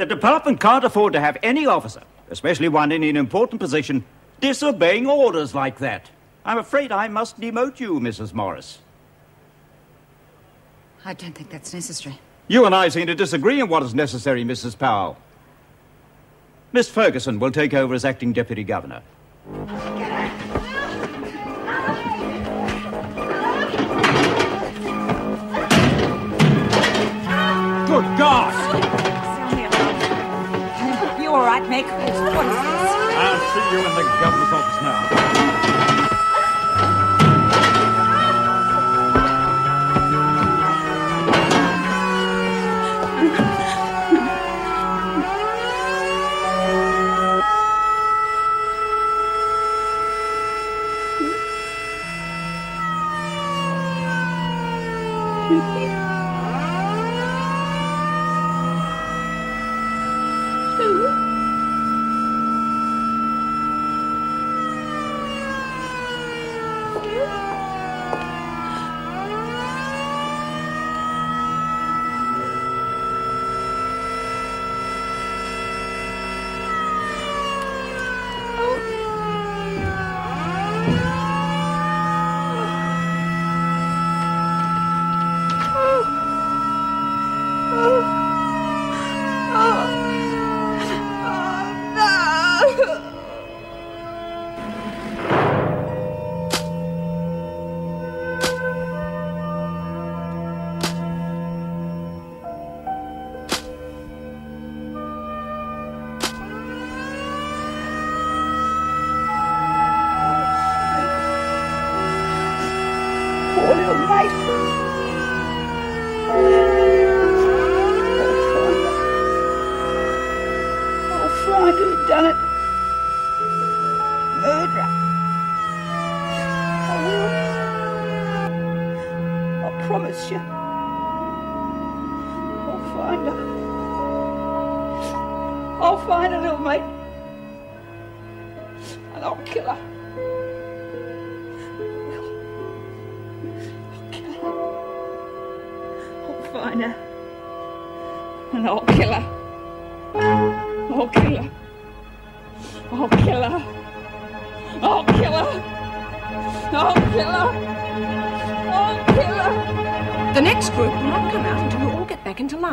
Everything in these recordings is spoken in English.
The department can't afford to have any officer, especially one in an important position, disobeying orders like that. I'm afraid I must demote you, Mrs. Morris. I don't think that's necessary. You and I seem to disagree on what is necessary, Mrs. Powell. Miss Ferguson will take over as acting deputy governor. Good God! You all right, Meg? What is this? I'll see you in the governor's office now.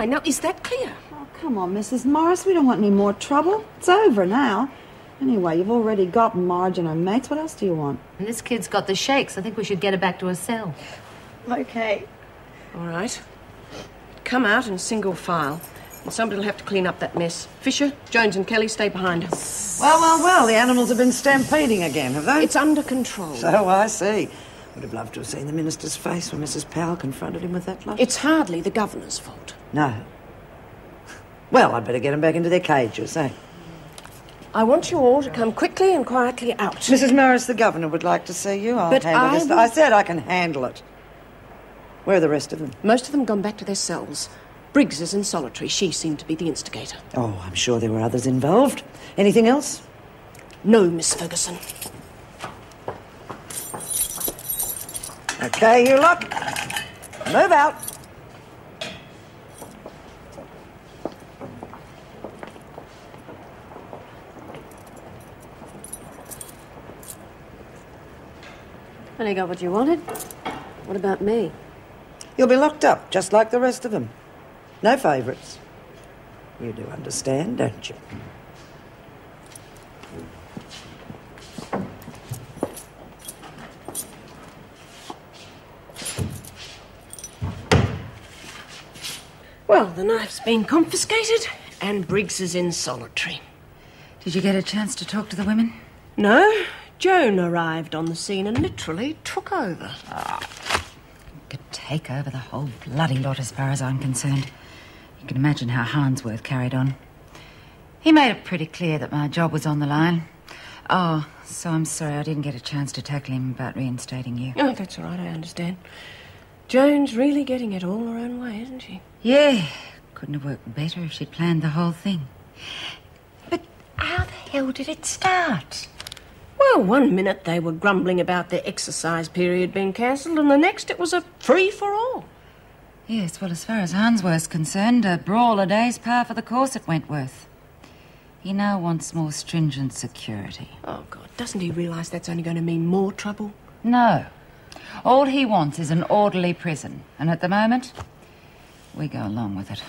Now, is that clear? Oh, come on, Mrs. Morris. We don't want any more trouble. It's over now. Anyway, you've already got Marge and her mates. What else do you want? And this kid's got the shakes. I think we should get her back to her cell. Okay. All right. Come out in single file. And somebody will have to clean up that mess. Fisher, Jones and Kelly, stay behind us. Well. The animals have been stampeding again, have they? It's under control. So I see. Would have loved to have seen the minister's face when Mrs. Powell confronted him with that lot. It's hardly the governor's fault. No. Well, I'd better get them back into their cages, eh? I want you all to come quickly and quietly out. Mrs. Morris, the governor would like to see you. I'll handle this. I said I can handle it. Where are the rest of them? Most of them gone back to their cells. Briggs is in solitary. She seemed to be the instigator. Oh, I'm sure there were others involved. Anything else? No, Miss Ferguson. Okay, you lot. Move out. Only got what you wanted. What about me? You'll be locked up, just like the rest of them. No favourites. You do understand, don't you? Well, the knife's been confiscated and Briggs is in solitary. Did you get a chance to talk to the women? No. Joan arrived on the scene and literally took over. Could take over the whole bloody lot as far as I'm concerned. You can imagine how Harnsworth carried on. He made it pretty clear that my job was on the line. Oh, so I'm sorry I didn't get a chance to tackle him about reinstating you. Oh, that's all right, I understand. Joan's really getting it all her own way, isn't she? Yeah. Couldn't have worked better if she'd planned the whole thing. But how the hell did it start? Well, one minute they were grumbling about their exercise period being cancelled, and the next it was a free-for-all. Yes, well, as far as Harnsworth's concerned, a brawl a day's par for the course at Wentworth. He now wants more stringent security. Oh, God, doesn't he realise that's only going to mean more trouble? No. All he wants is an orderly prison. And at the moment, we go along with it.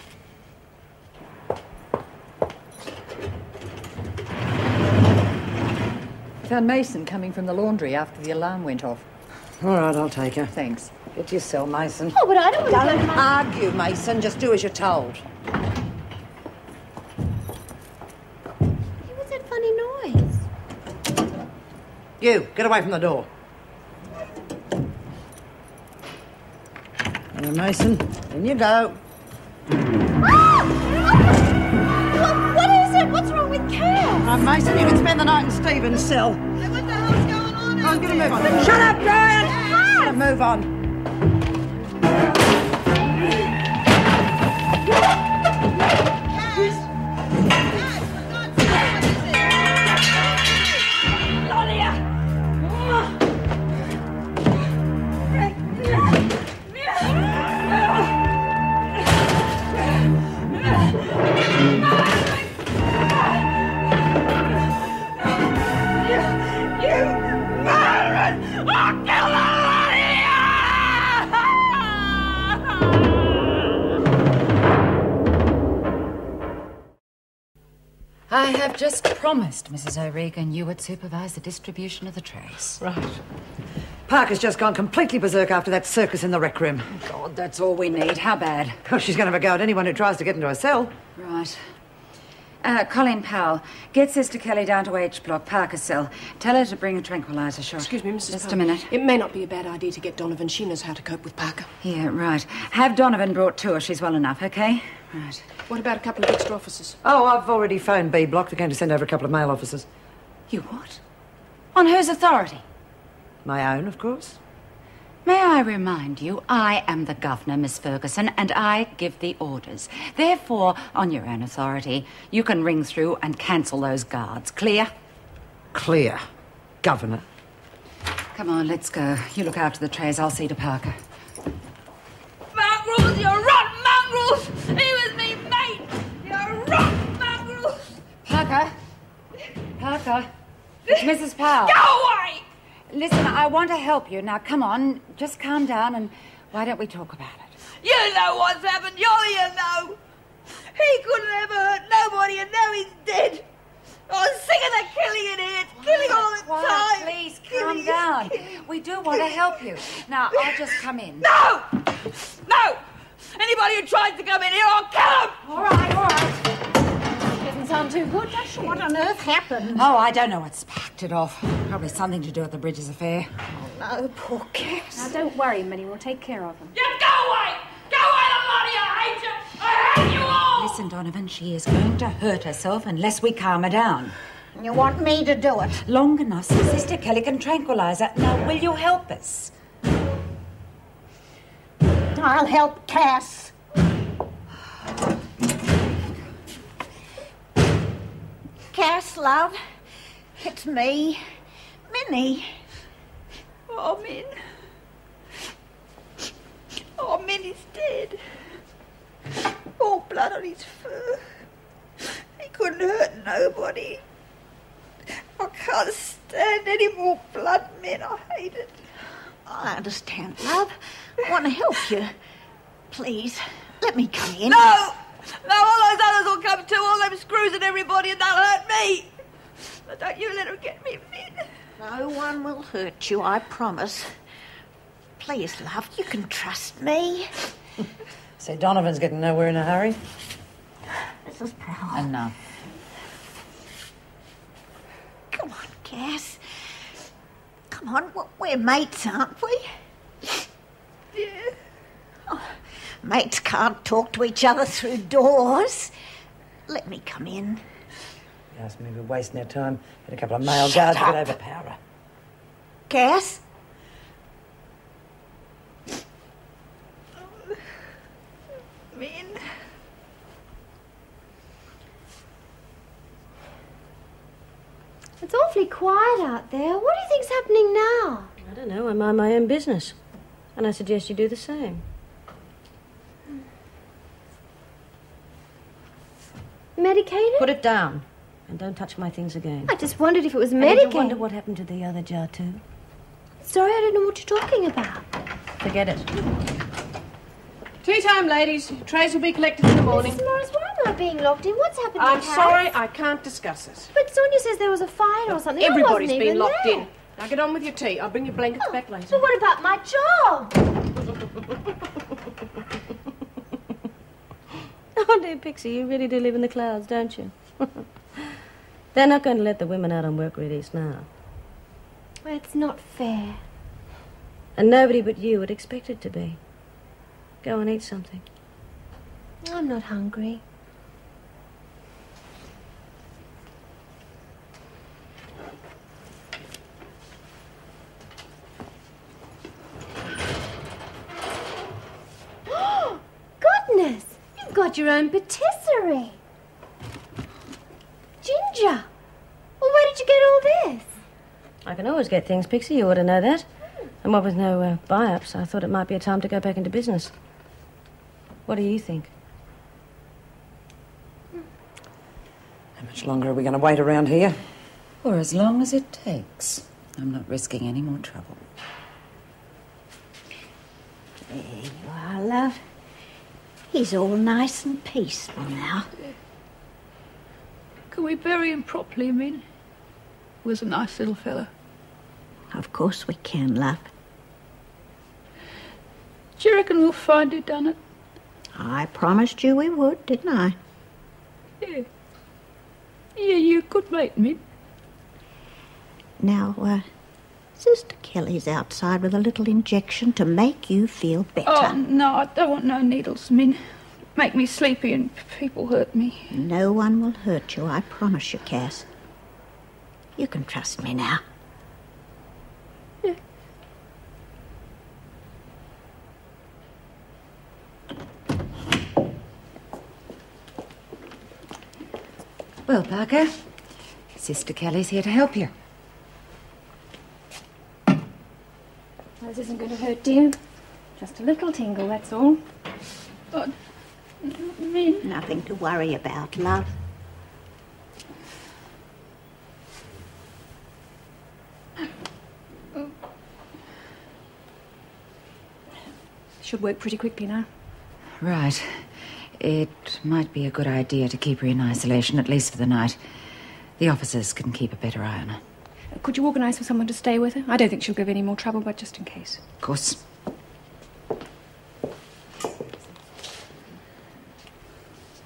Found Mason coming from the laundry after the alarm went off. All right, I'll take her. Thanks. Get to your cell, Mason. Oh, but I don't want to Don't argue, Mason. Just do as you're told. What was that funny noise? You, get away from the door. Hello, Mason. In you go. What is it? What's wrong with Kath? Right, Mason, you can spend the night in Stephen's cell. What the hell's going on? I'm going to move on. Shut up, Bryant! Move on. I have just promised Mrs. O'Regan you would supervise the distribution of the trays. Right. Parker's just gone completely berserk after that circus in the rec room. God, that's all we need. How bad? Oh, she's going to have a go at anyone who tries to get into her cell. Right. Colleen Powell, get Sister Kelly down to H block, Parker's cell. Tell her to bring a tranquilizer shot. Excuse me, Mrs. Just Powell. a minute. It may not be a bad idea to get Donovan. She knows how to cope with Parker. Yeah, right. Have Donovan brought to her. She's well enough, okay? Right. What about a couple of extra officers? Oh, I've already phoned B block. They're going to send over a couple of male officers. You what? On whose authority? My own, of course. May I remind you, I am the governor, Miss Ferguson, and I give the orders. Therefore, on your own authority, you can ring through and cancel those guards. Clear? Clear. Governor. Come on, let's go. You look after the trays. I'll see to Parker. Mongrels, you're rotten mongrels! He was me mate! You're rotten mongrels! Parker? Parker? It's Mrs. Powell. Go away! Listen, I want to help you. Now, come on. Just calm down and why don't we talk about it? You know what's happened, you know. He couldn't ever hurt nobody and now he's dead. I'm sick of the killing in here. It's killing all the time. Please, calm down. We do want to help you. Now, I'll just come in. No! No! Anybody who tries to come in here, I'll kill him! All right, all right. Doesn't sound too good, does she? What on earth happened? Oh, I don't know what sparked it off. Probably something to do with the Bridges affair. Oh, no, poor Kath. Now, don't worry, Minnie. We'll take care of him. You go away! Go away, the lot of you! I hate you! I hate you all! Listen, Donovan, she is going to hurt herself unless we calm her down. You want me to do it? Long enough so Sister Kelly can tranquilise her. Now, will you help us? I'll help Cass. Cass, love, it's me, Minnie. Oh, Min. Oh, Minnie's dead. All blood on his fur. He couldn't hurt nobody. I can't stand any more blood, Min. I hate it. I understand, love. I want to help you. Please, let me come in. No! No, all those others will come too, all them screws and everybody, and they'll hurt me. But don't you let them get me, Min. No one will hurt you, I promise. Please, love, you can trust me. So Donovan's getting nowhere in a hurry. Mrs. Powell. Enough. Come on, Cass. Come on, we're mates, aren't we? Yeah. Oh, mates can't talk to each other through doors. Let me come in. Yes, maybe we're wasting our time. Get a couple of male guards to overpower her. Cass? Min. It's awfully quiet out there. What do you think's happening now? I don't know. I mind my own business. And I suggest you do the same. Medicated? Put it down. And don't touch my things again. I just wondered if it was And medicated. you wonder what happened to the other jar, too? Sorry, I don't know what you're talking about. Forget it. Tea time, ladies. Trays will be collected in the morning. Mrs. Morris, why am I being locked in? What's happened to I'm Kath? sorry, I can't discuss it. But Sonia says there was a fire or something. Everybody's I wasn't been even locked there. in. Now get on with your tea. I'll bring your blankets back later. But what about my job? Oh, dear Pixie, you really do live in the clouds, don't you? They're not going to let the women out on work release now. Well, it's not fair. And nobody but you would expect it to be. Go and eat something. I'm not hungry. Goodness! You've got your own patisserie. Ginger! Well, where did you get all this? I can always get things, Pixie. You ought to know that. And what with no buy-ups, I thought it might be a time to go back into business. What do you think? How much longer are we going to wait around here? For as long as it takes. I'm not risking any more trouble. There you are, love. He's all nice and peaceful now. Can we bury him properly, Min? He was a nice little fella. Of course we can, love. Do you reckon we'll find who done it? I promised you we would, didn't I? Yeah. Yeah, you're a good mate, Min. Now, Sister Kelly's outside with a little injection to make you feel better. Oh, no, I don't want no needles, Min. Make me sleepy and people hurt me. No one will hurt you, I promise you, Cass. You can trust me now. Yeah. Well, Parker, Sister Kelly's here to help you. Well, this isn't going to hurt, dear. Just a little tingle, that's all. Oh, Min. Nothing to worry about, love. Should work pretty quickly now. Right. It might be a good idea to keep her in isolation, at least for the night. The officers can keep a better eye on her. Could you organise for someone to stay with her? I don't think she'll give any more trouble, but just in case. Of course.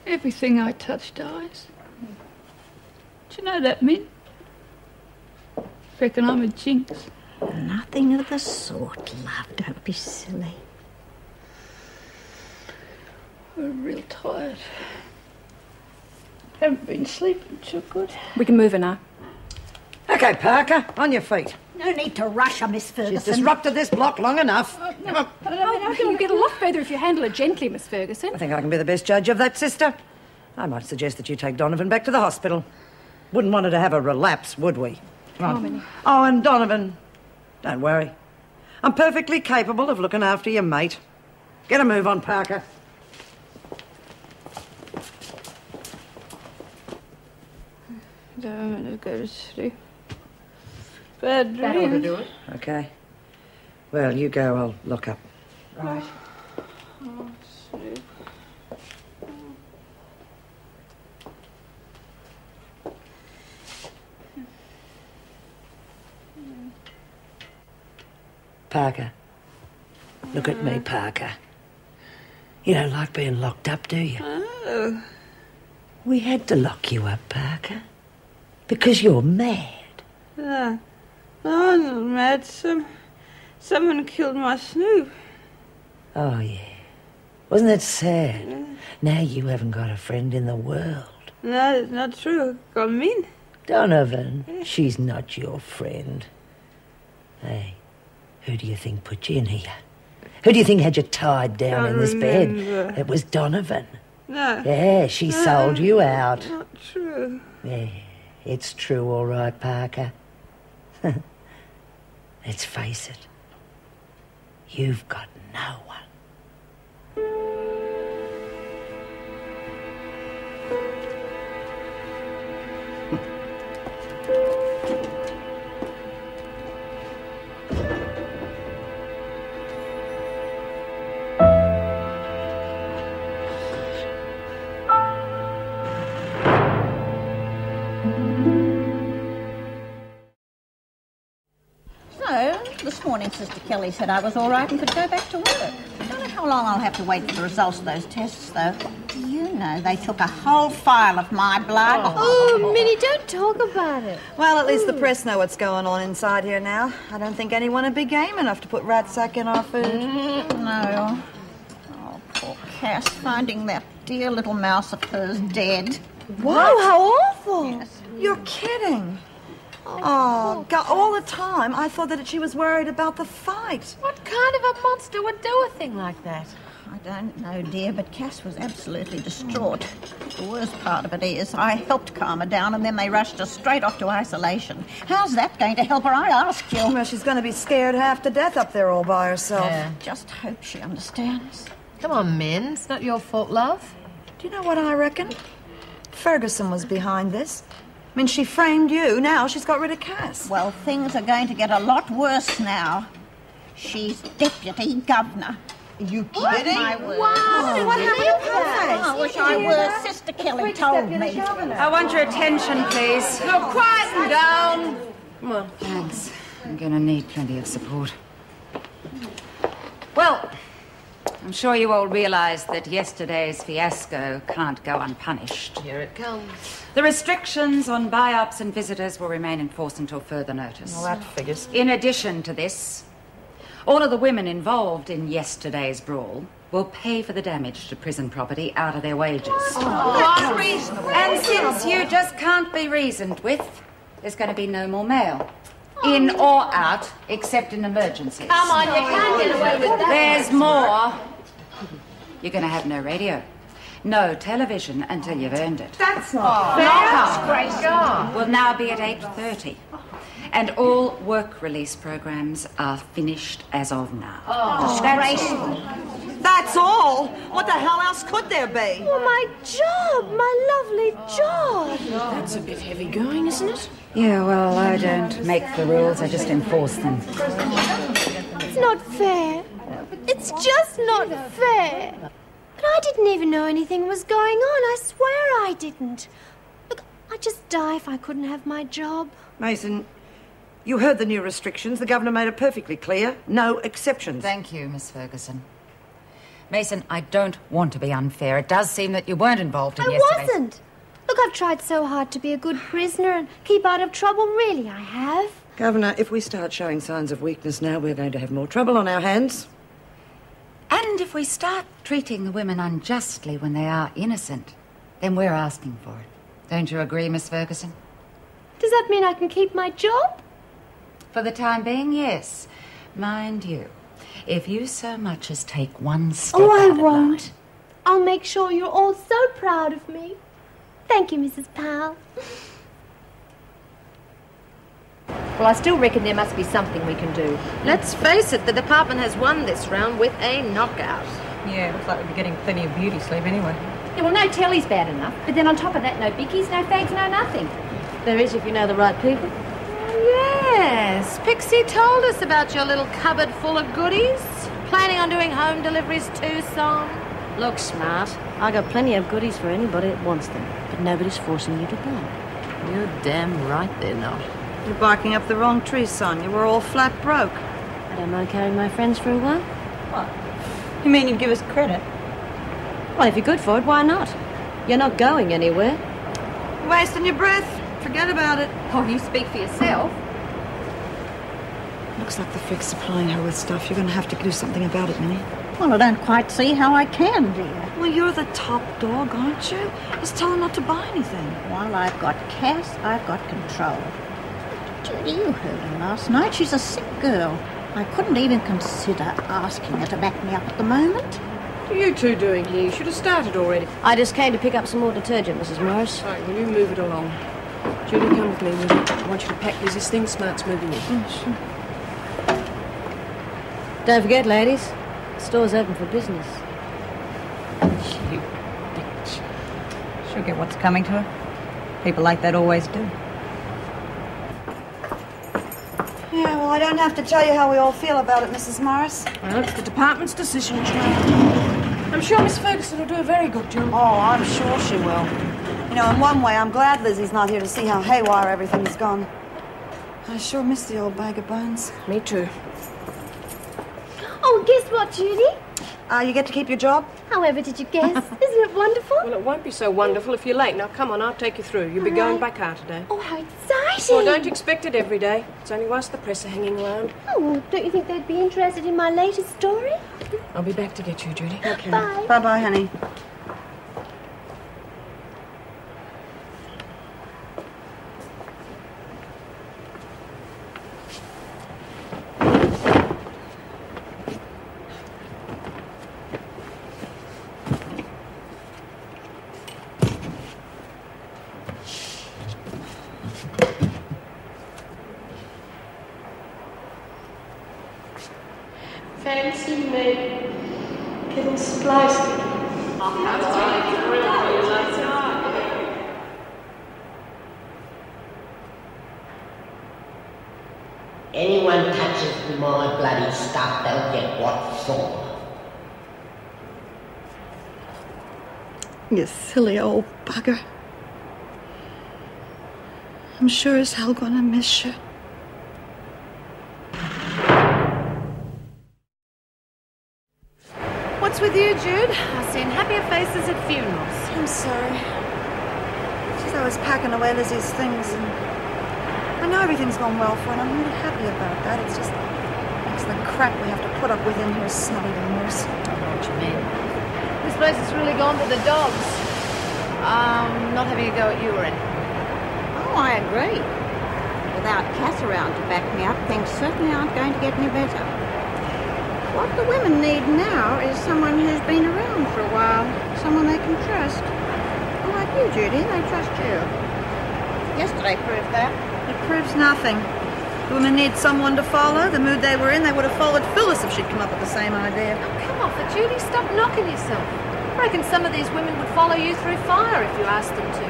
Everything I touch dies. Do you know that, Min? Reckon I'm a jinx. Nothing of the sort, love. Don't be silly. I'm real tired. Haven't been sleeping too good. We can move her now. Okay, Parker, on your feet. No need to rush her, Miss Ferguson. She's disrupted this block long enough. How can you get a lot further if you handle her gently, Miss Ferguson? I think I can be the best judge of that, sister. I might suggest that you take Donovan back to the hospital. Wouldn't want her to have a relapse, would we? Come on, Minnie. Oh, and Donovan, don't worry. I'm perfectly capable of looking after your mate. Get a move on, Parker. I'm gonna go to sleep. Bad That ought to dreams. do it. Okay. Well, you go, I'll look up. Right. Oh, sleep. Parker. Look at me, Parker. You don't like being locked up, do you? Oh. We had to lock you up, Parker. Because you're mad. No, I'm not mad. Someone killed my Snoop. Oh, yeah. Wasn't that sad? Now you haven't got a friend in the world. No, it's not true. Got Min. Donovan, she's not your friend. Hey, who do you think put you in here? Who do you think had you tied down in this bed? It was Donovan. No. Yeah, she sold you out. Not true. Yeah, it's true, all right, Parker. Let's face it. You've got no one. So, this morning Sister Kelly said I was all right and could go back to work. I don't know how long I'll have to wait for the results of those tests, though. Do you know they took a whole file of my blood? Oh, Minnie, don't talk about it. Well, at least the press know what's going on inside here now. I don't think anyone would be game enough to put ratsack in our food. No. Oh, poor Kath, finding that dear little mouse of hers dead. What? Oh, how awful. Yes. You're kidding. Oh, God, all the time I thought that she was worried about the fight. What kind of a monster would do a thing like that? I don't know, dear, but Cass was absolutely distraught. The worst part of it is I helped calm her down and then they rushed her straight off to isolation. How's that going to help her, I ask you? Well, she's going to be scared half to death up there all by herself. Yeah. Just hope she understands. Come on, Min. It's not your fault, love. Do you know what I reckon? Ferguson was behind this. I mean, she framed you. Now she's got rid of Cass. Well, things are going to get a lot worse now. She's deputy governor. Are you kidding? My word. Wow. What happened to Pearce? I wish I were. Sister Kelly told me. I want your attention, please. Look, quieten down. Come on. Thanks. I'm going to need plenty of support. Well, I'm sure you all realise that yesterday's fiasco can't go unpunished. Here it comes. The restrictions on buy-ups and visitors will remain in force until further notice. Well, that figures. In addition to this, all of the women involved in yesterday's brawl will pay for the damage to prison property out of their wages. Quite reasonable. And since you just can't be reasoned with, there's going to be no more mail. In or out, except in emergencies. Come on, you can't get away with that. There's more. You're going to have no radio, no television until you've earned it. That's not Lockup will now be at 8:30. And all work release programs are finished as of now. That's all. What the hell else could there be? Oh, my job, my lovely job. That's a bit heavy going, isn't it? Yeah, well, I don't make the rules, I just enforce them. It's not fair. It's just not fair. But I didn't even know anything was going on. I swear I didn't. Look, I'd just die if I couldn't have my job. Mason, you heard the new restrictions. The governor made it perfectly clear. No exceptions. Thank you, Miss Ferguson. Mason, I don't want to be unfair. It does seem that you weren't involved in yesterday's... I wasn't. Look, I've tried so hard to be a good prisoner and keep out of trouble. Really, I have. Governor, if we start showing signs of weakness now, we're going to have more trouble on our hands. And if we start treating the women unjustly when they are innocent, then we're asking for it. Don't you agree, Miss Ferguson? Does that mean I can keep my job? For the time being, yes. Mind you, if you so much as take one step Oh, I out of line- won't. I'll make sure you're all so proud of me. Thank you, Mrs. Powell. Well, I still reckon there must be something we can do. Let's face it, the department has won this round with a knockout. Yeah, looks like we'll be getting plenty of beauty sleep anyway. Yeah, well, no telly's bad enough, but then on top of that, no bickies, no fags, no nothing. There is if you know the right people. Yes, Pixie told us about your little cupboard full of goodies. Planning on doing home deliveries too, Son? Look smart. I got plenty of goodies for anybody that wants them, but nobody's forcing you to buy. You're damn right they're not. You're barking up the wrong tree, son. You were all flat broke. I don't mind carrying my friends for a while. What? You mean you'd give us credit? Well, if you're good for it, why not? You're not going anywhere. You're wasting your breath. Forget about it. Oh, you speak for yourself. Looks like the fig's supplying her with stuff. You're going to have to do something about it, Minnie. Well, I don't quite see how I can, dear. Well, you're the top dog, aren't you? Just tell her not to buy anything. While I've got Cass, I've got control. Judy, you heard her last night. She's a sick girl. I couldn't even consider asking her to back me up at the moment. What are you two doing here? You should have started already. I just came to pick up some more detergent, Mrs. Morris. Right, will you move it along? Judy, come with me, will you? I want you to pack this thing. Smart's moving in. Sure. Don't forget, ladies, the store's open for business. You bitch. She'll get what's coming to her. People like that always do. Yeah, well, I don't have to tell you how we all feel about it, Mrs. Morris. Well, it's the department's decision, Joan. I'm sure Miss Ferguson will do a very good job. Oh, I'm sure she will. You know, in one way, I'm glad Lizzie's not here to see how haywire everything's gone. I sure miss the old bag of bones. Me too. Oh, guess what, Judy? You get to keep your job? However did you guess? Isn't it wonderful? Well, it won't be so wonderful if you're late. Now, come on, I'll take you through. You'll be going back out today. Oh, how exciting! Well, don't expect it every day. It's only whilst the press are hanging around. Oh, well, don't you think they'd be interested in my latest story? I'll be back to get you, Judy. Okay. Bye. Bye-bye, honey. Fancy made little splice cookies. Anyone touches my bloody stuff, they'll get what's for. You silly old bugger. I'm sure as hell gonna miss you. What's with you, Jude? I've seen happier faces at funerals. I'm sorry. She's always packing away Lizzie's things, and I know everything's gone well for her, and I'm really happy about that. It's just makes the crap we have to put up with in here smell even worse. I know what you mean. This place has really gone to the dogs. Not having a go at you or anything. Oh, I agree. Without Kath around to back me up, things certainly aren't going to get any better. What the women need now is someone who's been around for a while, someone they can trust. Like you, Judy, they trust you. Yesterday proved that. It proves nothing. The women need someone to follow. The mood they were in, they would have followed Phyllis if she'd come up with the same idea. Oh, come off it, Judy. Stop knocking yourself. I reckon some of these women would follow you through fire if you asked them to.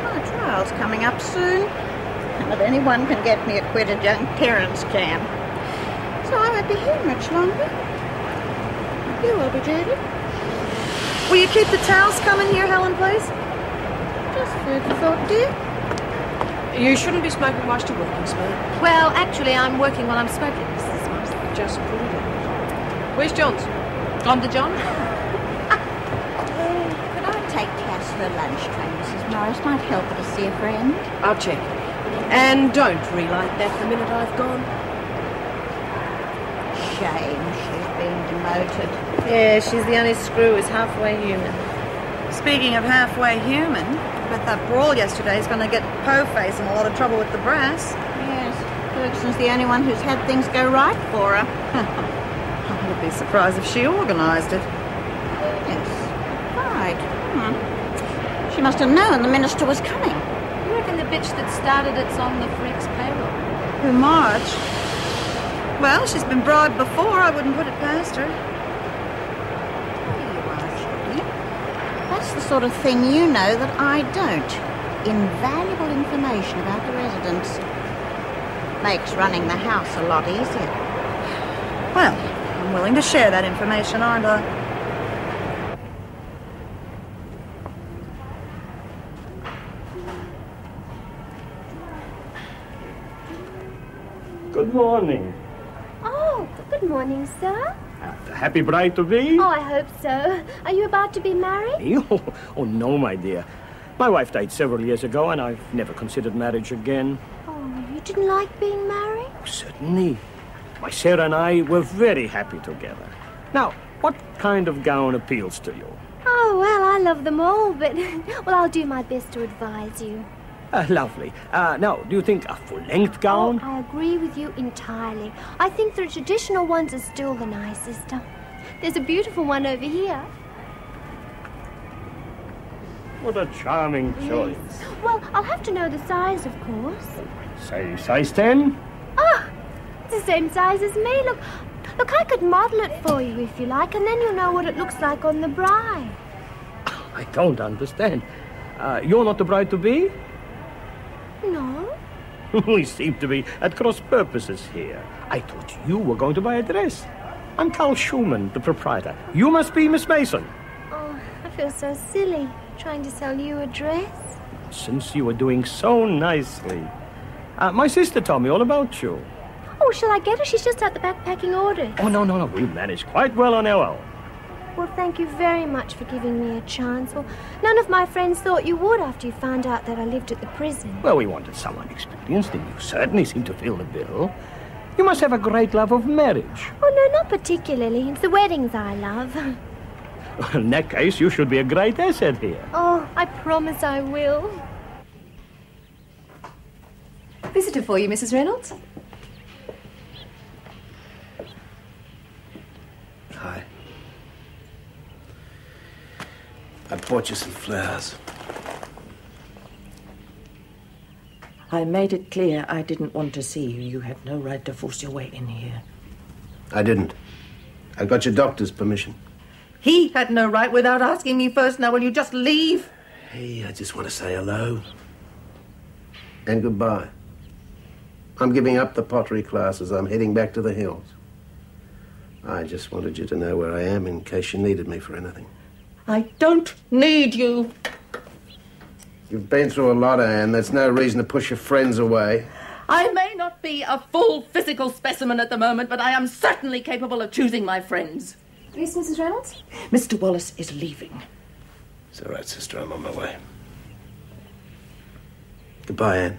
My trial's coming up soon. And if anyone can get me acquitted, young parents can. So I won't be here much longer. You will be, Judy. Will you keep the towels coming here, Helen, please? Just food for thought, dear. You shouldn't be smoking whilst you're working, Smart. Well, actually, I'm working while I'm smoking, Mrs. Morris. Just put it in. Where's John's? Gone to John? Could I take Cass her lunch train, Mrs. Morris? Might help her to see a friend. I'll check. And don't relight that the minute I've gone. Shame she's been demoted. Yeah, she's the only screw who's halfway human. Speaking of halfway human, I bet that brawl yesterday is going to get Po-Face in a lot of trouble with the brass. Yes, Ferguson's the only one who's had things go right for her. I would be surprised if she organised it. Yes, right. She must have known the minister was coming. You reckon the bitch that started it's on the freak's payroll? Who, Marge? Well, she's been bribed before. I wouldn't put it past her. There you are, Judy. That's the sort of thing you know that I don't. Invaluable information about the residents. Makes running the house a lot easier. Well, I'm willing to share that information, aren't I? Good morning. Oh, good morning, sir. Happy bride to be? Oh, I hope so. Are you about to be married? Oh, no, my dear. My wife died several years ago, and I've never considered marriage again. Oh, you didn't like being married? Certainly. My Sarah and I were very happy together. Now, what kind of gown appeals to you? Oh, well, I love them all, but... well, I'll do my best to advise you. Lovely. Now, do you think a full-length gown? Oh, I agree with you entirely. I think the traditional ones are still the nicest. There's a beautiful one over here. What a charming choice. Yes. Well, I'll have to know the size, of course. Say size 10? Oh, it's the same size as me. Look, I could model it for you if you like, and then you'll know what it looks like on the bride. I don't understand. You're not the bride-to-be? No. We seem to be at cross purposes here. I thought you were going to buy a dress. I'm Carl Schumann, the proprietor. You must be Miss Mason. Oh, feel so silly trying to sell you a dress. Since you were doing so nicely. My sister told me all about you. Oh, shall I get her? She's just out the back packing orders. Oh, no. We managed quite well on our own. Well, thank you very much for giving me a chance. Well, none of my friends thought you would after you found out that I lived at the prison. Well, we wanted someone experienced, and you certainly seem to fill the bill. You must have a great love of marriage. Oh, no, not particularly. It's the weddings I love. Well, in that case, you should be a great asset here. Oh, I promise I will. Visitor for you, Mrs. Reynolds. Hi. I bought you some flowers. I made it clear I didn't want to see you. You had no right to force your way in here. I didn't. I got your doctor's permission. He had no right without asking me first. Now, will you just leave? Hey, I just want to say hello. And goodbye. I'm giving up the pottery classes. I'm heading back to the hills. I just wanted you to know where I am in case you needed me for anything. I don't need you. You've been through a lot, Anne. There's no reason to push your friends away. I may not be a full physical specimen at the moment, but I am certainly capable of choosing my friends. Yes, Mrs. Reynolds? Mr. Wallace is leaving. It's all right, sister. I'm on my way. Goodbye, Anne.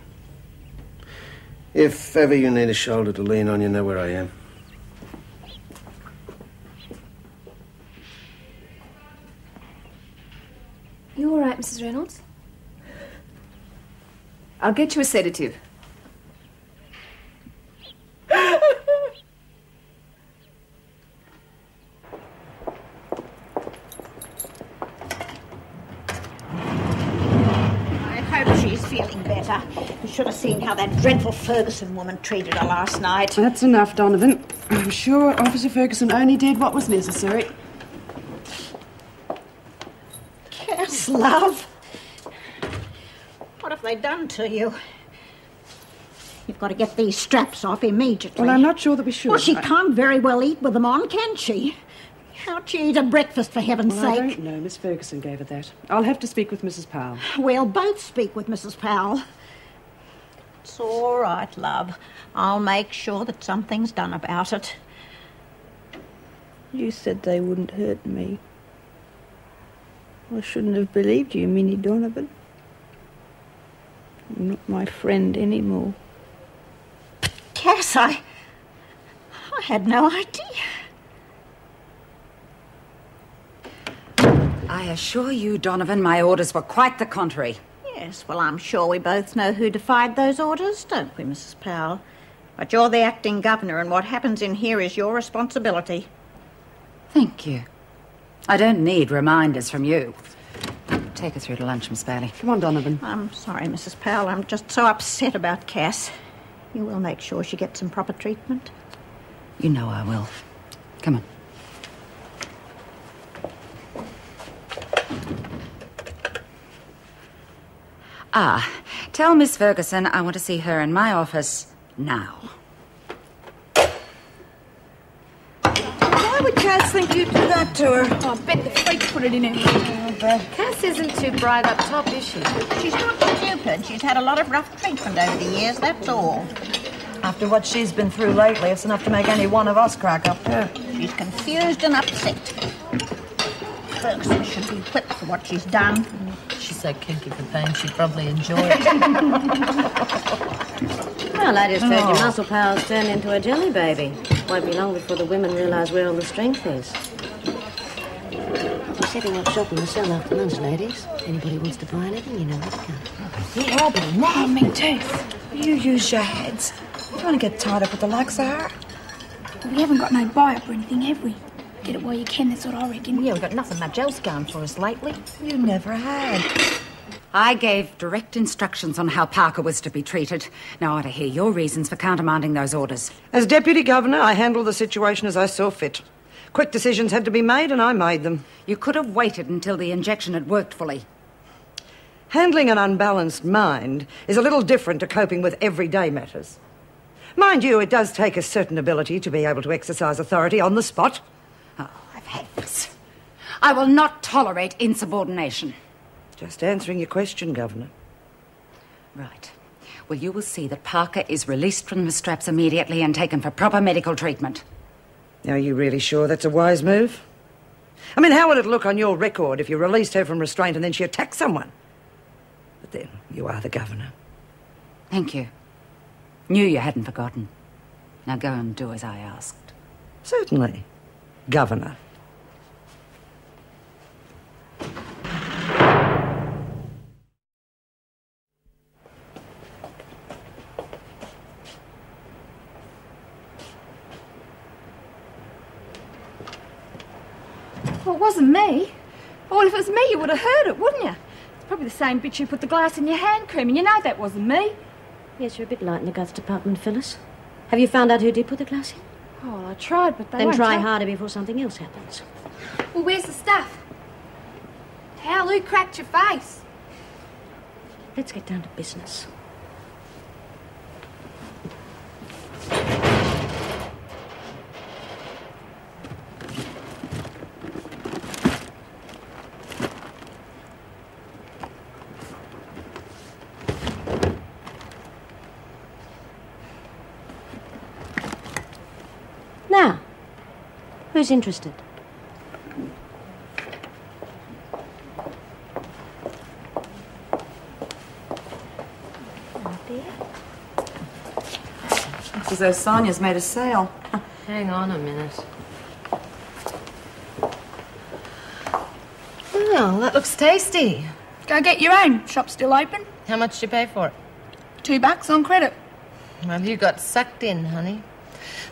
If ever you need a shoulder to lean on, you know where I am. You all right, Mrs. Reynolds? I'll get you a sedative. I hope she's feeling better. You should have seen how that dreadful Ferguson woman treated her last night. That's enough, Donovan. I'm sure Officer Ferguson only did what was necessary. Yes, love. What have they done to you? You've got to get these straps off immediately. Well, I'm not sure that we should. Well, she can't very well eat with them on, can she? How'd she eat a breakfast, for heaven's Well, sake? I don't know. Miss Ferguson gave her that. I'll have to speak with Mrs. Powell. We'll both speak with Mrs. Powell. It's all right, love. I'll make sure that something's done about it. You said they wouldn't hurt me. I shouldn't have believed you, Minnie Donovan. You're not my friend anymore. Cass, I had no idea. I assure you, Donovan, my orders were quite the contrary. Yes, well, I'm sure we both know who defied those orders, don't we, Mrs. Powell? But you're the acting governor, and what happens in here is your responsibility. Thank you. I don't need reminders from you. Take her through to lunch, Miss Bailey. Come on, Donovan. I'm sorry, Mrs. Powell. I'm just so upset about Cass. You will make sure she gets some proper treatment. You know I will. Come on. Tell Miss Ferguson I want to see her in my office now. Why would Cass think you'd do that to her? Oh, I bet the freak put it in him. Cass isn't too bright up top, is she? She's not stupid. She's had a lot of rough treatment over the years, that's all. After what she's been through lately, it's enough to make any one of us crack up. Yeah. She's confused and upset. Ferguson should be whipped for what she's done. She's so kinky for pain, she'd probably enjoy it. Well, I just heard your muscle powers turned into a jelly baby. Won't be long before the women realise where all the strength is. We're setting up shop in the cell after lunch, ladies. Anybody wants to buy anything, you know where to come. Yeah, I'll be mad. Me too. You use your heads. You don't want to get tied up with the likes of her. We haven't got no buy-up or anything, have we? Get it while you can, that's what I reckon. Yeah, we've got nothing much else going for us lately. You never had. I gave direct instructions on how Parker was to be treated. Now I want to hear your reasons for countermanding those orders. As Deputy Governor, I handled the situation as I saw fit. Quick decisions had to be made, and I made them. You could have waited until the injection had worked fully. Handling an unbalanced mind is a little different to coping with everyday matters. Mind you, it does take a certain ability to be able to exercise authority on the spot. Oh, I've had this. I will not tolerate insubordination. Just answering your question, Governor. Right. Well, you will see that Parker is released from the straps immediately and taken for proper medical treatment. Are you really sure that's a wise move? I mean, how would it look on your record if you released her from restraint and then she attacked someone? But then, you are the Governor. Thank you. Knew you hadn't forgotten. Now go and do as I asked. Certainly, Governor. Well, it wasn't me. Well, if it was me, you would have heard it, wouldn't you? It's probably the same bitch who put the glass in your hand cream, and you know that wasn't me. Yes, you're a bit light in the guts department, Phyllis. Have you found out who did put the glass in? Oh, well, I tried, but they Then won't try tell. harder before something else happens. Well, where's the stuff? Hell, who cracked your face? Let's get down to business. Now, who's interested? It's as though Sonia's made a sale. Hang on a minute. Well, that looks tasty. Go get your own. Shop's still open. How much did you pay for it? $2 on credit. Well, you got sucked in, honey.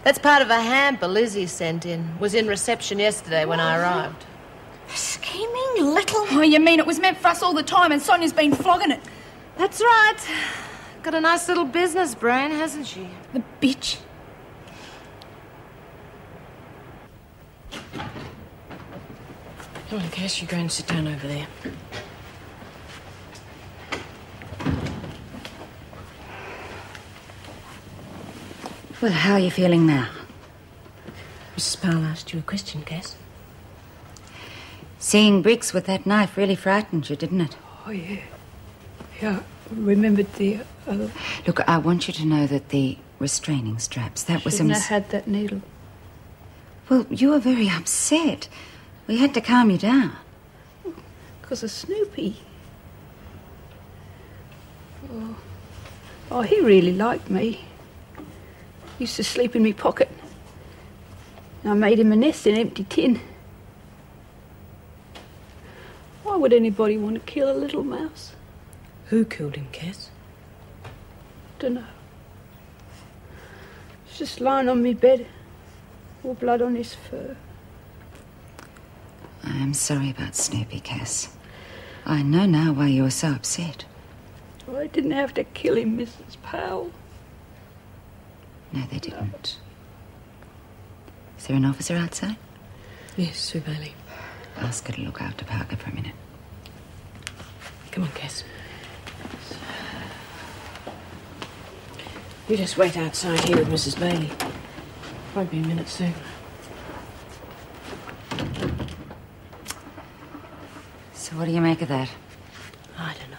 That's part of a hamper Lizzie sent in. Was in reception yesterday when I arrived. Scheming little... Oh, you mean it was meant for us all the time and Sonia's been flogging it? That's right. Got a nice little business brain, hasn't she? The bitch. Come on, Cass, you go and sit down over there. Well, how are you feeling now? Mrs. Powell asked you a question, Cass. Seeing Briggs with that knife really frightened you, didn't it? Oh, yeah. Yeah, I remembered the other... Look, I want you to know that the restraining straps, that was... Shouldn't have had that needle. Well, you were very upset. We had to calm you down. Because of Snoopy. Oh, he really liked me. He used to sleep in me pocket. I made him a nest in an empty tin. Why would anybody want to kill a little mouse? Who killed him, Cass? Dunno. He's just lying on me bed, all blood on his fur. I am sorry about Snoopy, Cass. I know now why you were so upset. Oh, I didn't have to kill him, Mrs. Powell. No, they didn't. Is there an officer outside? Yes, Sue Bailey. Ask her to look after Parker for a minute. Come on, Cass. You just wait outside here with Mrs. Bailey. Won't be a minute soon. So what do you make of that? I don't know.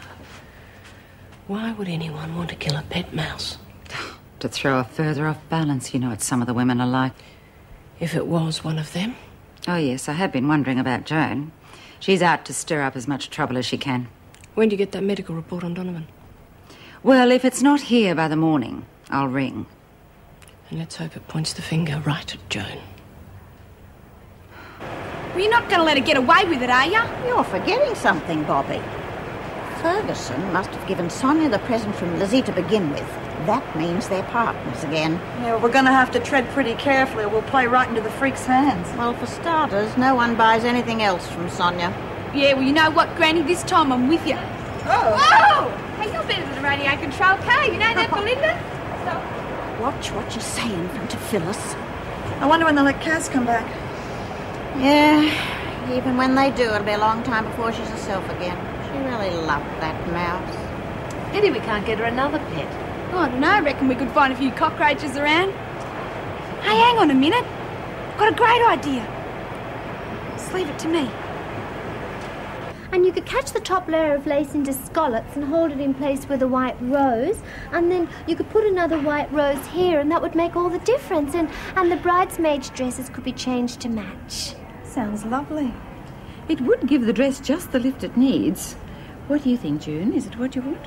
Why would anyone want to kill a pet mouse? To throw her further off balance. You know what some of the women are like. If it was one of them? Oh, yes, I have been wondering about Joan. She's out to stir up as much trouble as she can. When do you get that medical report on Donovan? Well, if it's not here by the morning, I'll ring. And let's hope it points the finger right at Joan. Well, you're not going to let her get away with it, are you? You're forgetting something, Bobbie. Ferguson must have given Sonia the present from Lizzie to begin with. That means they're partners again. Yeah, well, we're going to have to tread pretty carefully or we'll play right into the freak's hands. Well, for starters, no one buys anything else from Sonia. Yeah, well, you know what, Granny? This time I'm with you. Oh! Whoa! Hey, you're better than a radio control car. You know that, Belinda? Stop. Watch what you say in front of Phyllis. I wonder when they'll let Kath come back. Yeah, even when they do, it'll be a long time before she's herself again. She really loved that mouse. Pity we can't get her another pet. Oh, I don't know. I reckon we could find a few cockroaches around. Hey, hang on a minute. I've got a great idea. Just leave it to me. And you could catch the top layer of lace into scallops and hold it in place with a white rose, and then you could put another white rose here, and that would make all the difference. And the bridesmaids' dresses could be changed to match. Sounds lovely. It would give the dress just the lift it needs. What do you think, June? Is it what you want?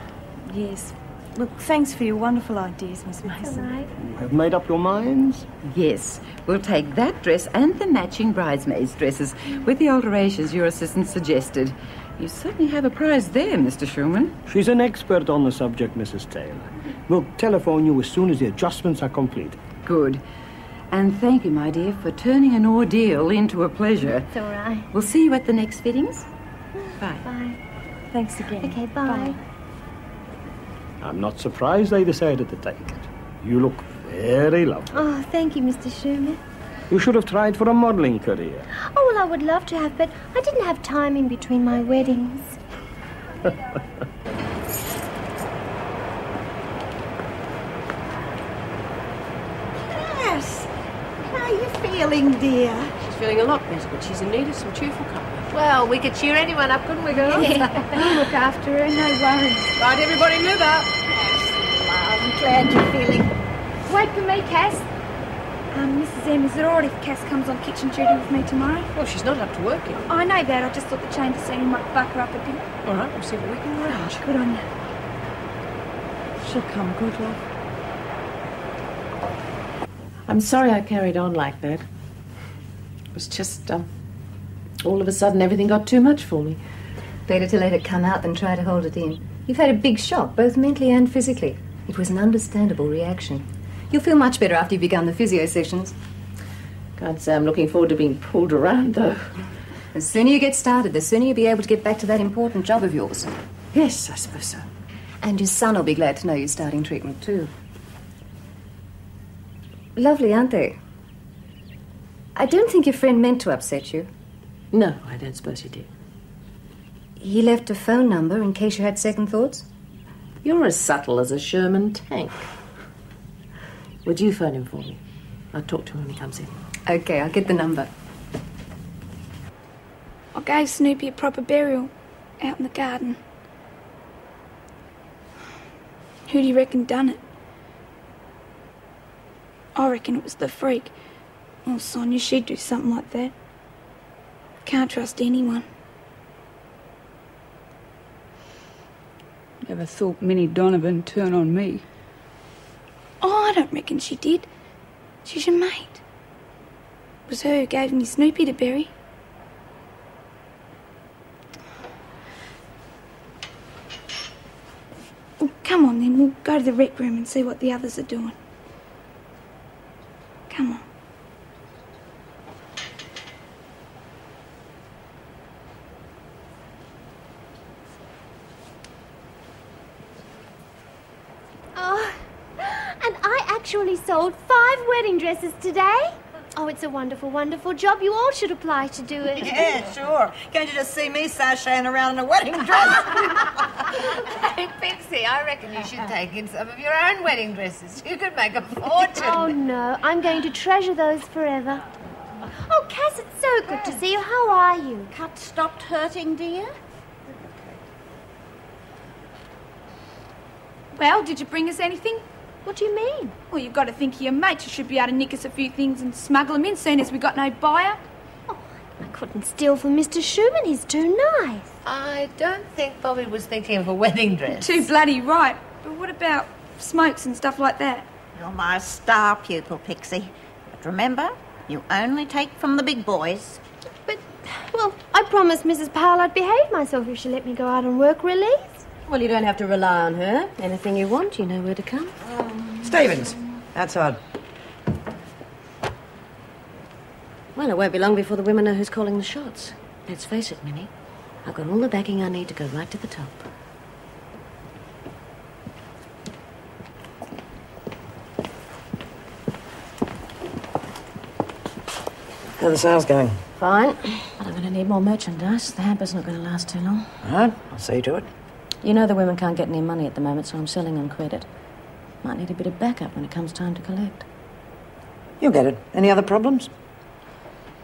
Yes. Look, thanks for your wonderful ideas, Miss Mason. All right. Have made up your minds? Yes. We'll take that dress and the matching bridesmaids' dresses with the alterations your assistant suggested. You certainly have a prize there, Mr. Schumann. She's an expert on the subject, Mrs. Taylor. We'll telephone you as soon as the adjustments are complete. Good. And thank you, my dear, for turning an ordeal into a pleasure. It's all right. We'll see you at the next fittings. Bye. Bye. Thanks again. Okay, bye. I'm not surprised they decided to take it. You look very lovely. Oh, thank you, Mr. Schumann. You should have tried for a modelling career. Oh, well, I would love to have, but I didn't have time in between my weddings. Yes. How are you feeling, dear? She's feeling a lot better, but she's in need of some cheerful company. Well, we could cheer anyone up, couldn't we, girls? I'll look after her, no worries. Right, everybody, move up. I'm glad you're feeling... Wait for me, Cass. Mrs. M, is it all right if Cass comes on kitchen duty with me tomorrow? Well, she's not up to work yet. I know that. I just thought the change of scenery might buck her up a bit. All right, we'll see what we can arrange. Good on you. She'll come good, love. I'm sorry I carried on like that. It was just, all of a sudden everything got too much for me. Better to let it come out than try to hold it in. You've had a big shock, both mentally and physically. It was an understandable reaction. You'll feel much better after you've begun the physio sessions. Can't say I'm looking forward to being pulled around, though. The sooner you get started, the sooner you'll be able to get back to that important job of yours. Yes, I suppose so. And your son will be glad to know you're starting treatment, too. Lovely, aren't they? I don't think your friend meant to upset you. No, I don't suppose he did. He left a phone number in case you had second thoughts? You're as subtle as a Sherman tank. Would you phone him for me? I'll talk to him when he comes in. Okay, I'll get the number. I gave Snoopy a proper burial out in the garden. Who do you reckon done it? I reckon it was the freak. Oh, Sonia, she'd do something like that. Can't trust anyone. Never thought Minnie Donovan turn on me. Oh, I don't reckon she did. She's your mate. It was her who gave me Snoopy to bury. Well, come on then, we'll go to the rec room and see what the others are doing. Come on. Oh, and I actually sold 5 wedding dresses today. Oh, it's a wonderful, wonderful job. You all should apply to do it. Yeah, sure. Can't you just see me sashaying around in a wedding dress? Hey, Pixie, I reckon you should take in some of your own wedding dresses. You could make a fortune. Oh, no. I'm going to treasure those forever. Oh, Cass, it's so good to see you. How are you? Cut stopped hurting, dear? Well, did you bring us anything? What do you mean? Well, you've got to think of your mates. You should be able to nick us a few things and smuggle them in, seeing as we got no buyer. Oh, I couldn't steal from Mr. Schumann. He's too nice. I don't think Bobbie was thinking of a wedding dress. Too bloody right. But what about smokes and stuff like that? You're my star pupil, Pixie. But remember, you only take from the big boys. But, well, I promised Mrs. Powell I'd behave myself if she let me go out on work release. Well, you don't have to rely on her. Anything you want, you know where to come. Stevens, outside. Well, it won't be long before the women know who's calling the shots. Let's face it, Minnie. I've got all the backing I need to go right to the top. How are the sales going? Fine. But I'm going to need more merchandise. The hamper's not going to last too long. All right, I'll see to it. You know the women can't get any money at the moment, so I'm selling on credit. Might need a bit of backup when it comes time to collect. You'll get it. Any other problems?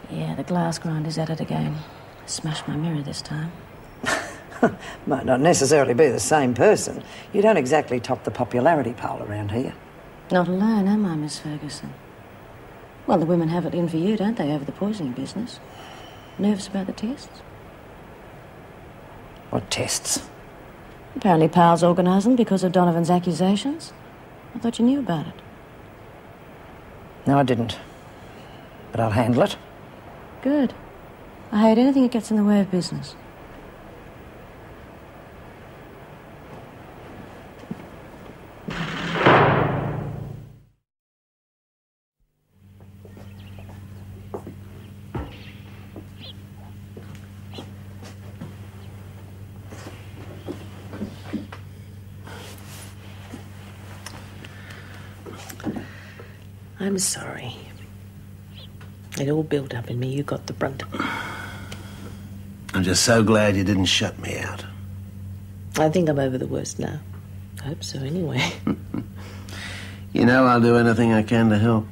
Yeah, the glass grinder's at it again. Smashed my mirror this time. Might not necessarily be the same person. You don't exactly top the popularity poll around here. Not alone, am I, Miss Ferguson? Well, the women have it in for you, don't they, over the poisoning business? Nervous about the tests? What tests? Apparently Powell's organised them because of Donovan's accusations. I thought you knew about it. No, I didn't. But I'll handle it. Good. I hate anything that gets in the way of business. I'm sorry. It all built up in me. You got the brunt of it. I'm just so glad you didn't shut me out. I think I'm over the worst now. I hope so, anyway. You know, I'll do anything I can to help.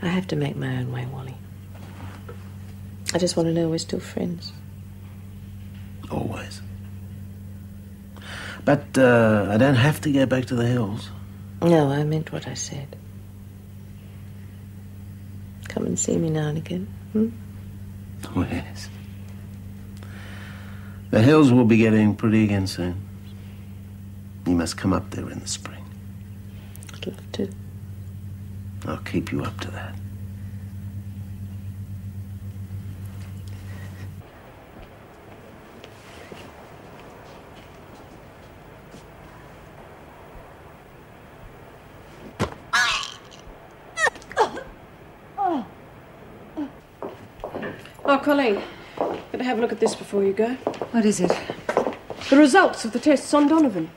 I have to make my own way, Wally. I just want to know we're still friends. Always. But I don't have to go back to the hills. No, I meant what I said. Come and see me now and again. Oh, yes. The hills will be getting pretty again soon. You must come up there in the spring. I'd love to. I'll keep you up to that. Oh, Colleen, better have a look at this before you go. What is it? The results of the tests on Donovan.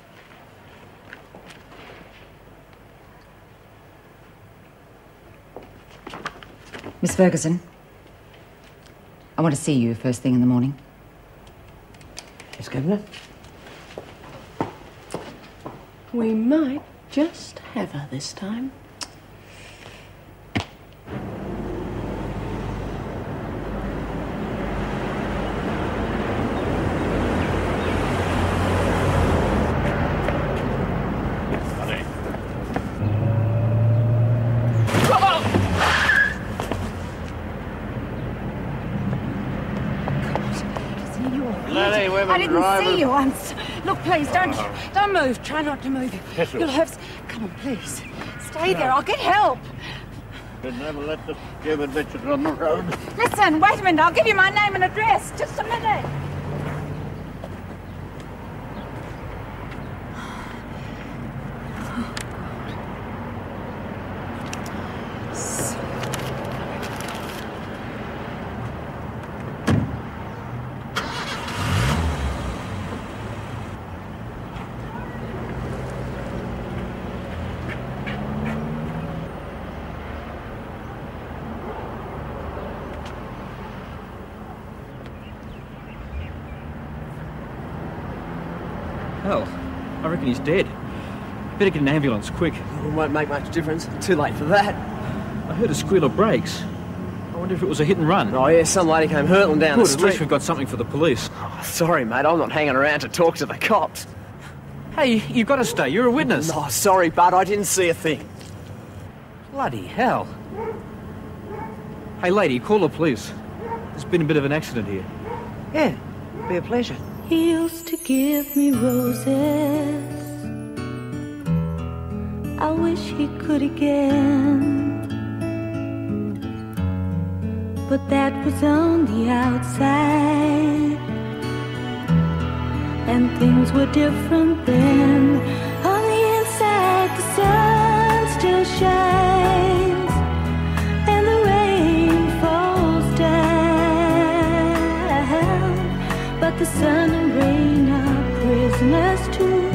Miss Ferguson, I want to see you first thing in the morning. Yes, Governor? We might just have her this time. I didn't see you once. Look, please, don't move. Try not to move. Yes, You'll have... Come on, please. Stay there. I'll get help. Should never let the stupid bitches on the road. Listen, wait a minute. I'll give you my name and address. Just a minute. Hell, I reckon he's dead. Better get an ambulance, quick. It won't make much difference. Too late for that. I heard a squeal of brakes. I wonder if it was a hit and run. Oh, yeah, some lady came hurtling down the Good, street. at least we've got something for the police. Oh, sorry, mate, I'm not hanging around to talk to the cops. Hey, you've got to stay. You're a witness. Oh, sorry, bud, I didn't see a thing. Bloody hell. Hey, lady, call the police. There's been a bit of an accident here. Yeah, be a pleasure. He used to give me roses. I wish he could again. But that was on the outside, and things were different then. On the inside, the sun still shines, and the rain falls down. But the sun and rain are prisoners too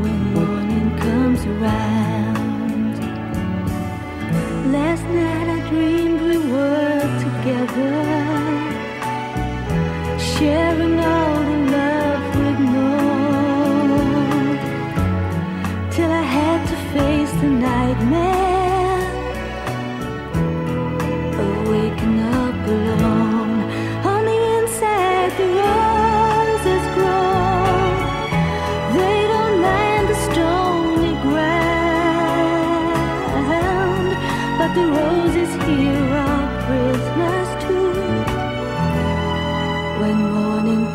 when morning comes around. Last night I dreamed we were together, sharing all the love we'd known, till I had to face the nightmare of waking up alone. On the inside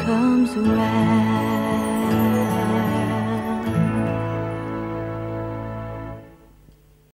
comes around.